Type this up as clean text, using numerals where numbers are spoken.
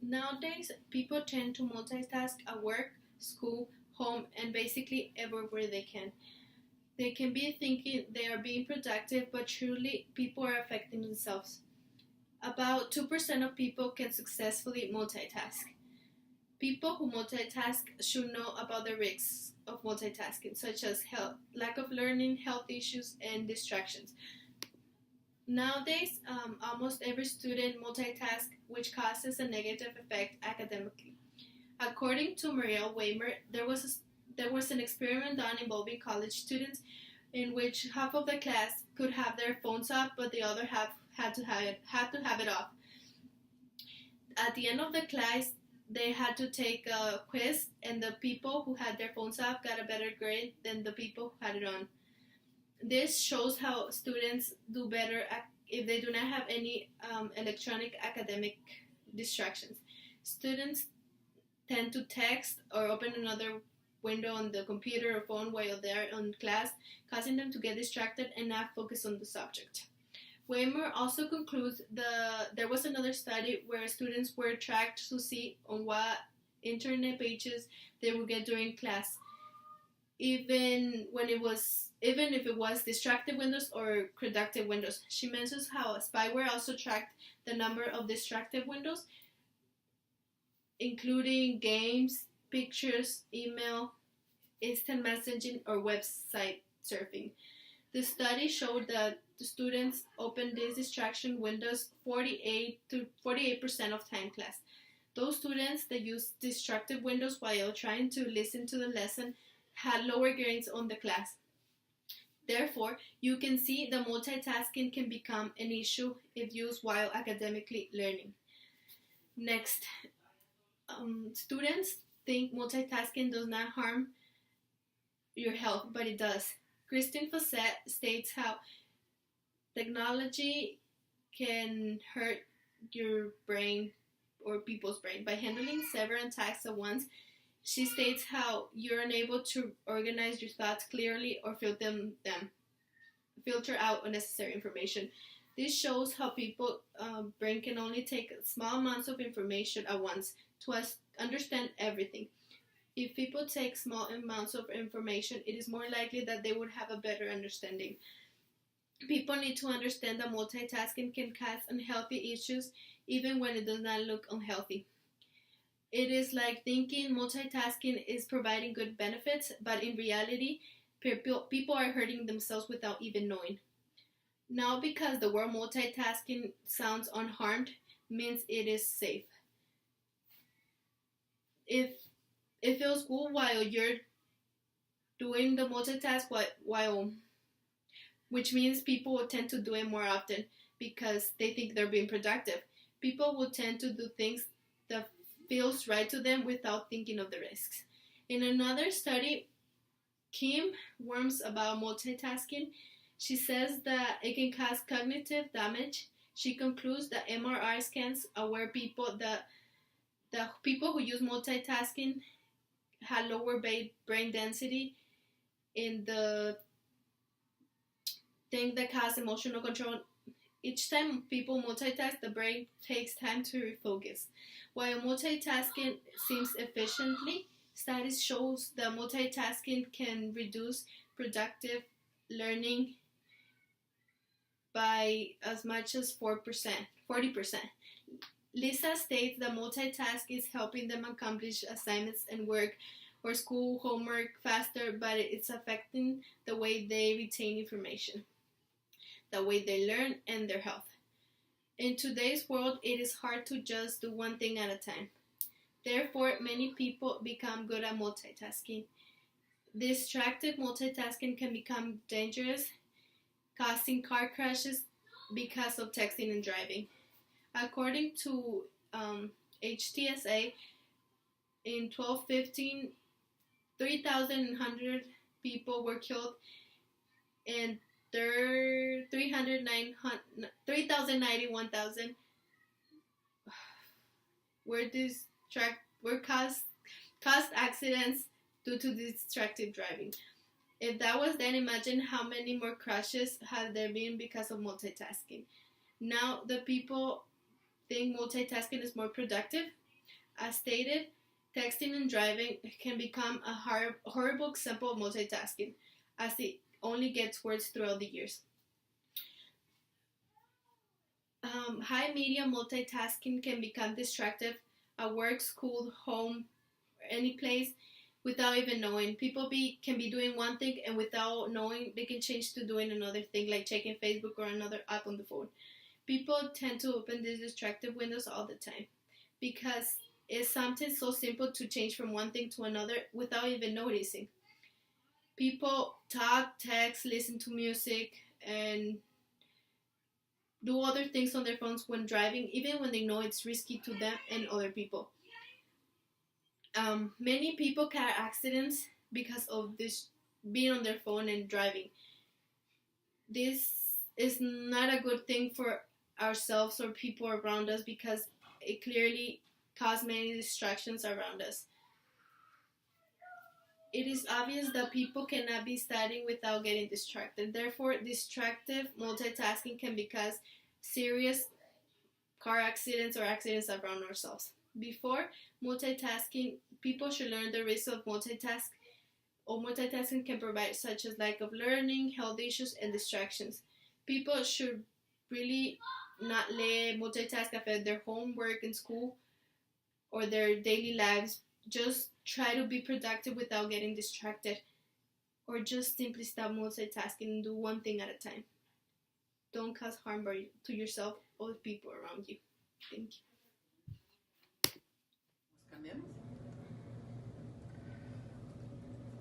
Nowadays, people tend to multitask at work, school, home, and basically everywhere they can. They can be thinking they are being productive, but truly, people are affecting themselves. About 2% of people can successfully multitask. People who multitask should know about the risks of multitasking, such as health, lack of learning, health issues, and distractions. Nowadays, almost every student multitasks, which causes a negative effect academically. According to Marielle Weimer, there was an experiment done involving college students in which half of the class could have their phones up, but the other half had to have it off. At the end of the class, they had to take a quiz, and the people who had their phones off got a better grade than the people who had it on. This shows how students do better if they do not have any electronic academic distractions. Students tend to text or open another window on the computer or phone while they're on class, causing them to get distracted and not focus on the subject. Weimer also concludes there was another study where students were tracked to see on what internet pages they would get during class, even if it was distracted windows or productive windows. She mentions how spyware also tracked the number of distracted windows, including games, pictures, email, instant messaging, or website surfing. The study showed that the students opened these distraction windows 48% of time class. Those students that used distracted windows while trying to listen to the lesson had lower grades on the class. Therefore, you can see the multitasking can become an issue if used while academically learning. Next, students think multitasking does not harm your health, but it does. Christine Fawcett states how technology can hurt your brain or people's brain by handling several tasks at once. She states how you're unable to organize your thoughts clearly or filter out unnecessary information. This shows how people's brain can only take small amounts of information at once to understand everything. If people take small amounts of information, it is more likely that they would have a better understanding. People need to understand that multitasking can cause unhealthy issues even when it does not look unhealthy. It is like thinking multitasking is providing good benefits, but in reality, people are hurting themselves without even knowing. Now, because the word multitasking sounds unharmed, means it is safe. If it feels good while you're doing the multitask, while which means people will tend to do it more often because they think they're being productive. People will tend to do things that feels right to them without thinking of the risks. In another study, Kim warns about multitasking. She says that it can cause cognitive damage. She concludes that MRI scans aware people that the people who use multitasking had lower brain density in the thing that cause emotional control. Each time people multitask, the brain takes time to refocus. While multitasking seems efficiently, studies shows that multitasking can reduce productive learning by as much as 40%. Lisa states that multitask is helping them accomplish assignments and work or school homework faster, but it's affecting the way they retain information, the way they learn, and their health. In today's world, it is hard to just do one thing at a time. Therefore, many people become good at multitasking. Distracted multitasking can become dangerous, causing car crashes because of texting and driving. According to HTSA, in 1215, 3,100 people were killed and 3,091,000 were caused accidents due to distracted driving. If that was then, imagine how many more crashes have there been because of multitasking. Now the people think multitasking is more productive. As stated, texting and driving can become a horrible example of multitasking, as it only gets worse throughout the years. High media multitasking can become distractive at work, school, home, any place without even knowing. People can be doing one thing and without knowing they can change to doing another thing like checking Facebook or another app on the phone. People tend to open these distractive windows all the time because it's something so simple to change from one thing to another without even noticing. People talk, text, listen to music, and do other things on their phones when driving, even when they know it's risky to them and other people. Many people car accidents because of this being on their phone and driving. This is not a good thing for ourselves or people around us because it clearly causes many distractions around us. It is obvious that people cannot be studying without getting distracted. Therefore, distractive multitasking can cause serious car accidents or accidents around ourselves. Before multitasking, people should learn the risks of multitasking can provide, such as lack of learning, health issues, and distractions. People should really not let multitask affect their homework in school or their daily lives. Just try to be productive without getting distracted, or just simply stop multitasking and do one thing at a time. Don't cause harm to yourself or the people around you. Thank you. Cambiamos.